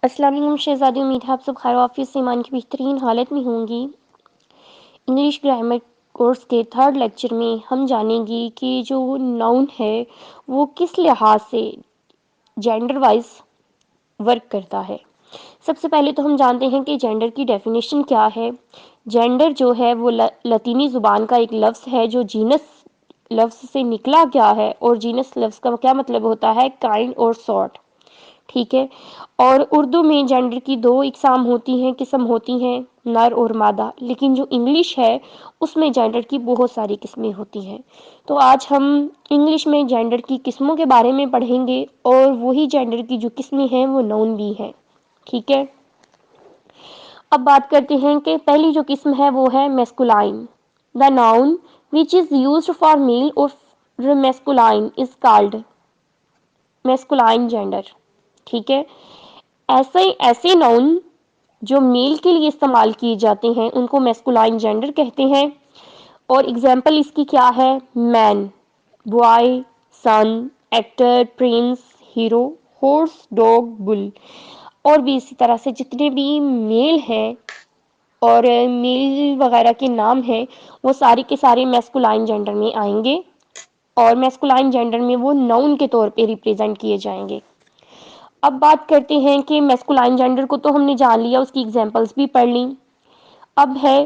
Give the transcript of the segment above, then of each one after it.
السلام علیکم شہزادی، امید ہے آپ سب خیر و عافیت سے ایمان کی بہترین حالت میں ہوں گی۔ انگلش گرامر کورس کے تھرڈ لیکچر میں ہم جانیں گی کہ جو ناؤن ہے وہ کس لحاظ سے جینڈر وائز ورک کرتا ہے۔ سب سے پہلے تو ہم جانتے ہیں کہ جینڈر کی ڈیفینیشن کیا ہے۔ جینڈر جو ہے وہ لاطینی زبان کا ایک لفظ ہے جو جینس لفظ سے نکلا گیا ہے، اور جینس لفظ کا کیا مطلب ہوتا ہے؟ کائنڈ اور سارٹ، ٹھیک ہے۔ اور اردو میں جینڈر کی دو اقسام ہوتی ہیں، قسم ہوتی ہیں، نر اور مادہ، لیکن جو انگلش ہے اس میں جینڈر کی بہت ساری قسمیں ہوتی ہیں۔ تو آج ہم انگلش میں جینڈر کی قسموں کے بارے میں پڑھیں گے، اور وہی جینڈر کی جو قسمیں ہیں وہ ناؤن بھی ہیں، ٹھیک ہے۔ اب بات کرتے ہیں کہ پہلی جو قسم ہے وہ ہے میسکولائن۔ دا noun which is used for male or masculine is called masculine gender، ٹھیک ہے۔ ایسے ناؤن جو میل کے لیے استعمال کیے جاتے ہیں ان کو میسکولائن جینڈر کہتے ہیں۔ اور اگزامپل اس کی کیا ہے؟ Man, boy, son, actor, prince, hero, horse, dog, bull, اور بھی اسی طرح سے جتنے بھی میل ہیں اور میل وغیرہ کے نام ہیں وہ سارے کے سارے میسکولائن جینڈر میں آئیں گے، اور میسکولائن جینڈر میں وہ ناؤن کے طور پہ ریپرزینٹ کیے جائیں گے۔ اب بات کرتے ہیں کہ میسکولائن جینڈر کو تو ہم نے جان لیا، اس کی ایگزامپلس بھی پڑھ لیں۔ اب ہے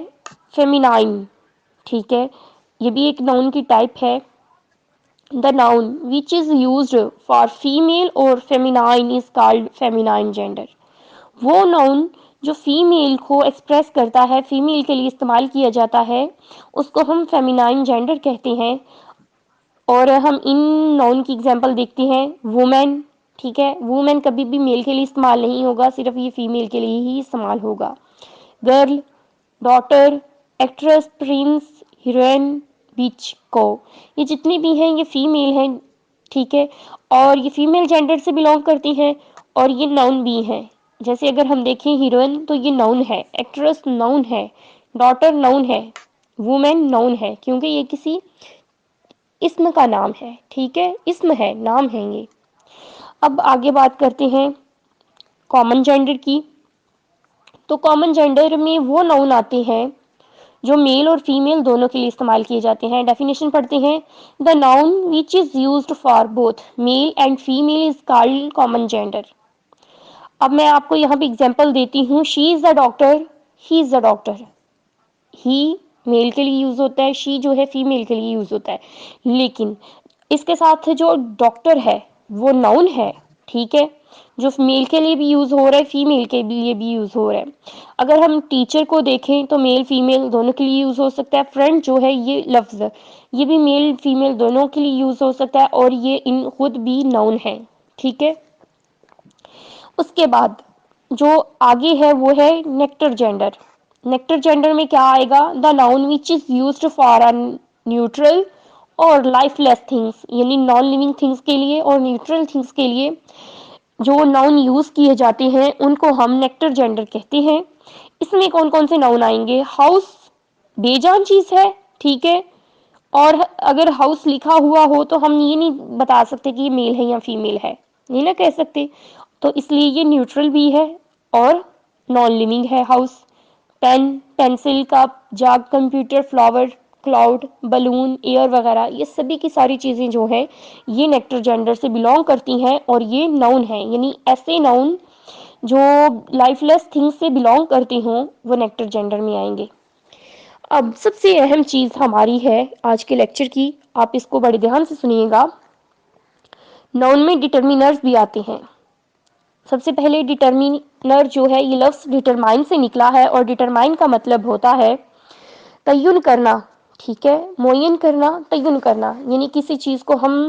فیمینائن، ٹھیک ہے، یہ بھی ایک ناؤن کی ٹائپ ہے۔ The noun which is used for female or feminine is called feminine gender۔ وہ ناؤن جو فیمیل کو ایکسپریس کرتا ہے، فیمیل کے لیے استعمال کیا جاتا ہے، اس کو ہم فیمینائن جینڈر کہتے ہیں۔ اور ہم ان ناؤن کی ایگزامپل دیکھتے ہیں۔ وومین، ٹھیک ہے، وومین کبھی بھی میل کے لیے استعمال نہیں ہوگا، صرف یہ فیمیل کے لیے ہی استعمال ہوگا۔ Girl, daughter, actress, prince, heroine, bitch کو، یہ جتنی بھی ہیں یہ فیمیل ہیں، ٹھیک ہے، اور یہ فیمیل جینڈر سے بلونگ کرتی ہیں، اور یہ ناؤن بھی ہیں۔ جیسے اگر ہم دیکھیں ہیروئن تو یہ ناؤن ہے، ایکٹریس ناؤن ہے، ڈاٹر ناؤن ہے، وومین ناؤن ہے، کیونکہ یہ کسی اسم کا نام ہے، ٹھیک ہے، اسم ہے، نام ہے یہ۔ اب آگے بات کرتے ہیں کامن جینڈر کی۔ تو کامن جینڈر میں وہ ناؤن آتے ہیں جو میل اور فیمیل دونوں کے لیے استعمال کیے جاتے ہیں۔ ڈیفینیشن پڑھتے ہیں۔ دا noun which is used for both male and female is called common gender۔ اب میں آپ کو یہاں پہ اگزامپل دیتی ہوں۔ شی از اے ڈاکٹر، ہی از اے ڈاکٹر۔ ہی میل کے لیے یوز ہوتا ہے، شی جو ہے فیمیل کے لیے یوز ہوتا ہے، لیکن اس کے ساتھ جو ڈاکٹر ہے وہ ناؤن ہے، ٹھیک ہے، جو میل کے لیے بھی یوز ہو رہا ہے، فیمیل کے لیے بھی یوز ہو رہا ہے۔ اگر ہم ٹیچر کو دیکھیں تو میل فیمیل دونوں کے لیے یوز ہو سکتا ہے۔ فرینڈ جو ہے یہ لفظ یہ بھی میل فیمیل دونوں کے لیے یوز ہو سکتا ہے، اور یہ ان خود بھی ناؤن ہے، ٹھیک ہے۔ اس کے بعد جو آگے ہے وہ ہے نیکٹر جینڈر۔ نیکٹر جینڈر میں کیا آئے گا؟ The noun which is used for a neutral اور لائف لیس تھنگس، یعنی نان لیونگ تھنگس کے لیے اور نیوٹرل تھنگس کے لیے جو ناؤن یوز کیے جاتے ہیں ان کو ہم نیکٹر جینڈر کہتے ہیں۔ اس میں کون کون سے ناؤن آئیں گے؟ ہاؤس بے جان چیز ہے، ٹھیک ہے، اور اگر ہاؤس لکھا ہوا ہو تو ہم یہ نہیں بتا سکتے کہ یہ میل ہے یا فیمیل ہے، نہیں نہ کہہ سکتے، تو اس لیے یہ نیوٹرل بھی ہے اور نان لیونگ ہے house. Pen, pencil, cup, jug, computer, flower, cloud, balloon, air وغیرہ، یہ سبھی کی ساری چیزیں جو ہیں یہ نیکٹر جینڈر سے بلونگ کرتی ہیں، اور یہ ناؤن ہیں، یعنی ایسے ناؤن جو لائف لیس تھنگس سے بلونگ کرتے ہوں وہ نیکٹر جینڈر میں آئیں گے۔ اب سب سے اہم چیز ہماری ہے آج کے لیکچر کی، آپ اس کو بڑے دھیان سے سنیے گا۔ ناؤن میں ڈٹرمینرز بھی آتے ہیں۔ سب سے پہلے ڈٹرمینر جو ہے یہ لفظ ڈٹرمائن سے نکلا ہے، اور ڈٹرمائن کا مطلب ہوتا ہے تعین کرنا، ٹھیک ہے، معین کرنا، تعین کرنا، یعنی کسی چیز کو ہم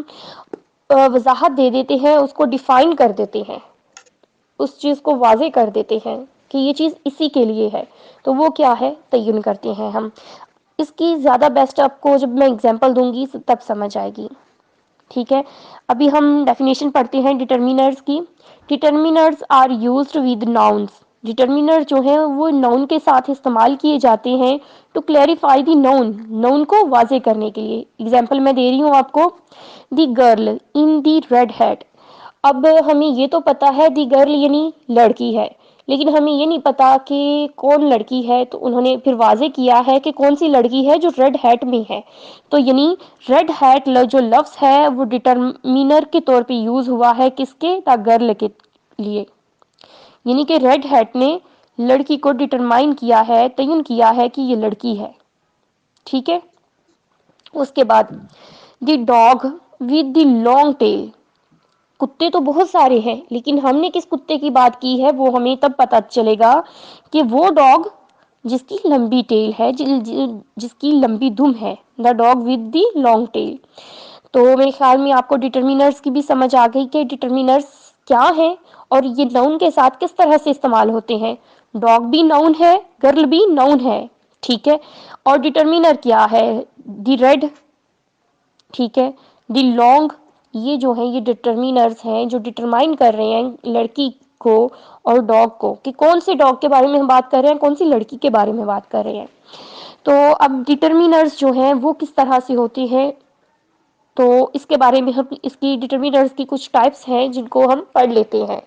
وضاحت دے دیتے ہیں، اس کو ڈیفائن کر دیتے ہیں، اس چیز کو واضح کر دیتے ہیں کہ یہ چیز اسی کے لیے ہے، تو وہ کیا ہے؟ تعین کرتے ہیں ہم۔ اس کی زیادہ بیسٹ آپ کو جب میں اگزامپل دوں گی تب سمجھ آئے گی، ٹھیک ہے۔ ابھی ہم ڈیفینیشن پڑھتے ہیں ڈٹرمینرز کی۔ ڈٹرمینرز آر یوزڈ ود ناؤنس۔ ڈٹرمینر جو ہیں وہ ناؤن کے ساتھ استعمال کیے جاتے ہیں to clarify the noun, noun کو واضح کرنے کے لیے۔ اگزامپل میں دے رہی ہوں آپ کو۔ دی گرل ان دی ریڈ ہیٹ، اب ہمیں یہ تو پتا ہے دی گرل یعنی لڑکی ہے، لیکن ہمیں یہ نہیں پتا کہ کون لڑکی ہے، تو انہوں نے پھر واضح کیا ہے کہ کون سی لڑکی ہے جو ریڈ ہیٹ میں ہے. تو یعنی ریڈ ہیٹ جو لفظ ہے وہ ڈٹرمینر کے طور پہ یوز ہوا ہے کس کے؟ دا گرل کے لیے. یعنی کہ ریڈ ہیٹ نے لڑکی کو ڈٹرمائن کیا ہے، تعین کیا ہے کہ یہ لڑکی ہے. ٹھیک ہے. اس کے بعد the dog with the long tail. کتے تو بہت سارے ہیں، لیکن ہم نے کس کتے کی بات کی ہے وہ ہمیں تب پتا چلے گا کہ وہ ڈاگ جس کی لمبی ٹیل ہے، جس کی لمبی دم ہے. The dog with the long tell. تو میرے خیال میں آپ کو ڈٹرمینرز کی بھی سمجھ آ گئی کہ ڈٹرمینرز کیا ہیں اور یہ ناؤن کے ساتھ کس طرح سے استعمال ہوتے ہیں. ڈاگ بھی ناؤن ہے، گرل بھی ناؤن ہے. ٹھیک ہے. اور ڈٹرمینر کیا ہے؟ دی ریڈ. ٹھیک ہے. The long. یہ جو ہے یہ ڈٹرمینرز ہیں جو ڈٹرمائن کر رہے ہیں لڑکی کو اور ڈاگ کو، کہ کون سے ڈاگ کے بارے میں ہم بات کر رہے ہیں، کون سی لڑکی کے بارے میں بات کر رہے ہیں. تو اب ڈٹرمینرز جو ہیں وہ کس طرح سے ہوتی ہیں، تو اس کے بارے میں ہم اس کی ڈٹرمینرز کی کچھ ٹائپس ہیں جن کو ہم پڑھ لیتے ہیں.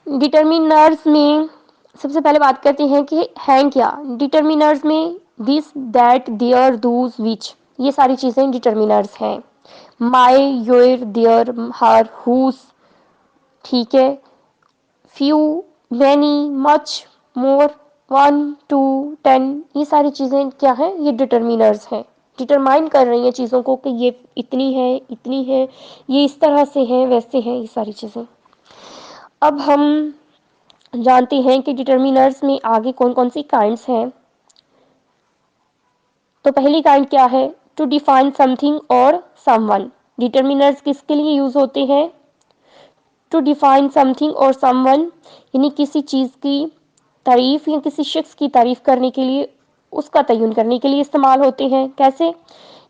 ڈٹرمینرز میں سب سے پہلے بات کرتے ہیں کہ ہیں کیا. ڈٹرمینرز میں this, that, there, those, which, یہ ساری چیزیں ڈٹرمینرز ہیں. My, your, their, her, whose. ٹھیک ہے. Few, many, much, more, one, two, ten, یہ ساری چیزیں کیا ہیں؟ یہ ڈٹرمینرز ہیں. ڈٹرمائن کر رہی ہیں چیزوں کو کہ یہ اتنی ہے، اتنی ہے، یہ اس طرح سے ہے، ویسے ہیں، یہ ساری چیزیں. اب ہم جانتے ہیں کہ ڈٹرمینرز میں آگے کون کون سی کائنڈس ہیں. تو پہلی کائنڈ کیا ہے؟ ٹو ڈیفائن سم تھنگ اور سم ون. ڈٹرمینرز کس کے لیے یوز ہوتے ہیں؟ ٹو ڈیفائن سم تھنگ اور سم ون، یعنی کسی چیز کی تعریف یا کسی شخص کی تعریف کرنے کے لیے، اس کا تعین کرنے کے لیے استعمال ہوتے ہیں. کیسے؟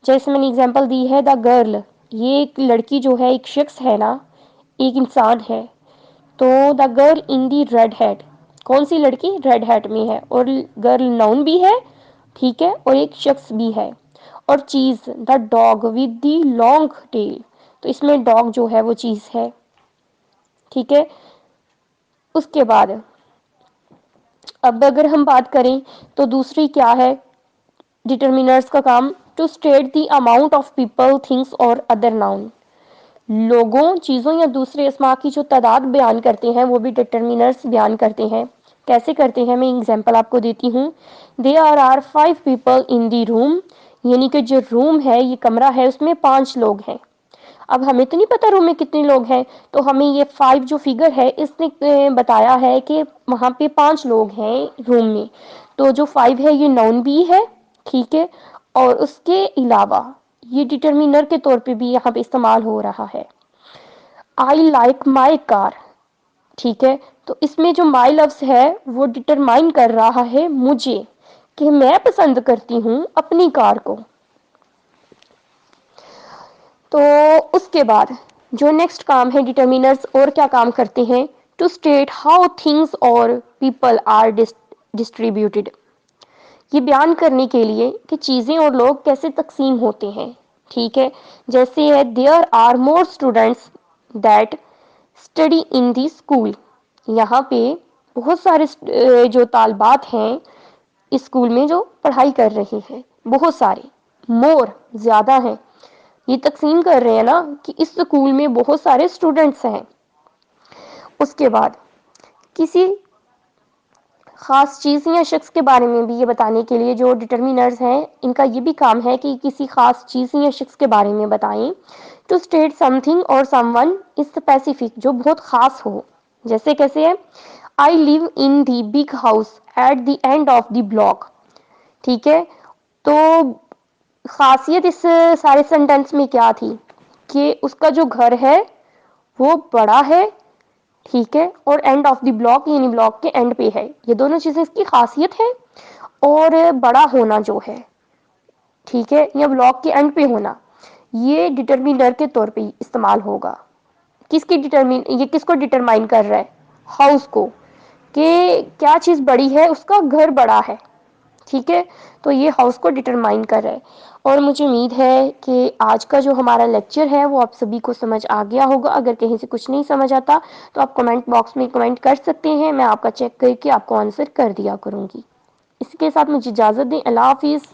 جیسے میں نے اگزامپل دی ہے دا گرل. یہ ایک لڑکی جو ہے ایک شخص ہے نا، ایک انسان ہے. تو the girl in the red heat. کون سی لڑکی؟ ریڈ ہیٹ میں ہے. اور گرل ناؤن بھی ہے. ٹھیک ہے. اور ایک شخص بھی ہے. اور چیز the dog with the long tell. تو اس میں ڈاگ جو ہے وہ چیز ہے. ٹھیک ہے. اس کے بعد اب اگر ہم بات کریں تو دوسری کیا ہے ڈٹرمینرز کا کام؟ To state the amount of people, things اور ادر ناؤن. لوگوں، چیزوں یا دوسرے اسما کی جو تعداد بیان کرتے ہیں وہ بھی ڈٹرمینرز بیان کرتے ہیں. کیسے کرتے ہیں؟ میں ایگزامپل آپ کو دیتی ہوں. دیر آر 5 پیپل ان دی روم. یعنی کہ جو روم ہے، یہ کمرہ ہے، اس میں 5 لوگ ہیں. اب ہمیں تو نہیں پتا روم میں کتنے لوگ ہیں، تو ہمیں یہ 5 جو فگر ہے اس نے بتایا ہے کہ وہاں پہ 5 لوگ ہیں روم میں. تو جو 5 ہے یہ ناؤن بھی ہے. ٹھیک ہے. اور اس کے علاوہ یہ ڈٹرمینر کے طور پہ بھی یہاں پہ استعمال ہو رہا ہے. آئی لائک مائی کار. ٹھیک ہے. تو اس میں جو مائی لفظ ہے وہ ڈٹرمائن کر رہا ہے مجھے، کہ میں پسند کرتی ہوں اپنی کار کو. تو اس کے بعد جو نیکسٹ کام ہے ڈٹرمینرز اور کیا کام کرتے ہیں؟ ٹو اسٹیٹ ہاؤ تھنگس اور پیپل آر ڈسٹریبیوٹیڈ. یہ بیان کرنے کے لیے کہ چیزیں اور لوگ کیسے تقسیم ہوتے ہیں. ٹھیک ہے. جیسے ہے there are more students that study in the school. یہاں پہ بہت سارے جو طالبات ہیں اس اسکول میں جو پڑھائی کر رہے ہیں، بہت سارے. مور، زیادہ ہیں. یہ تقسیم کر رہے ہیں نا کہ اس اسکول میں بہت سارے اسٹوڈینٹس ہیں. اس کے بعد کسی خاص چیز یا شخص کے بارے میں بھی یہ بتانے کے لیے جو ڈٹرمینرز ہیں ان کا یہ بھی کام ہے کہ کسی خاص چیز یا شخص کے بارے میں بتائیں. ٹو اسٹیٹ سم تھنگ اور سم ون اسپیسیفک، جو بہت خاص ہو. جیسے کیسے ہے؟ I live in the big house at the end of the block. ٹھیک ہے. تو خاصیت اس سارے سینٹینس میں کیا تھی کہ اس کا جو گھر ہے وہ بڑا ہے. ٹھیک ہے. اور اینڈ آف دی بلاک یعنی بلاک کے اینڈ پہ ہے. یہ دونوں چیزیں اس کی خاصیت ہے. اور بڑا ہونا جو ہے، ٹھیک ہے، یا بلاک کے اینڈ پہ ہونا، یہ ڈٹرمینر کے طور پہ استعمال ہوگا. یہ کس کو ڈٹرمائن کر رہا ہے؟ ہاؤس کو. کہ کیا چیز بڑی ہے؟ اس کا گھر بڑا ہے. ٹھیک ہے. تو یہ ہاؤس کو ڈٹرمائن کر رہا ہے. اور مجھے امید ہے کہ آج کا جو ہمارا لیکچر ہے وہ آپ سبھی کو سمجھ آ گیا ہوگا. اگر کہیں سے کچھ نہیں سمجھ آتا تو آپ کمنٹ باکس میں کمنٹ کر سکتے ہیں, میں آپ کا چیک کر کے آپ کو آنسر کر دیا کروں گی. اس کے ساتھ مجھے اجازت دیں. اللہ حافظ.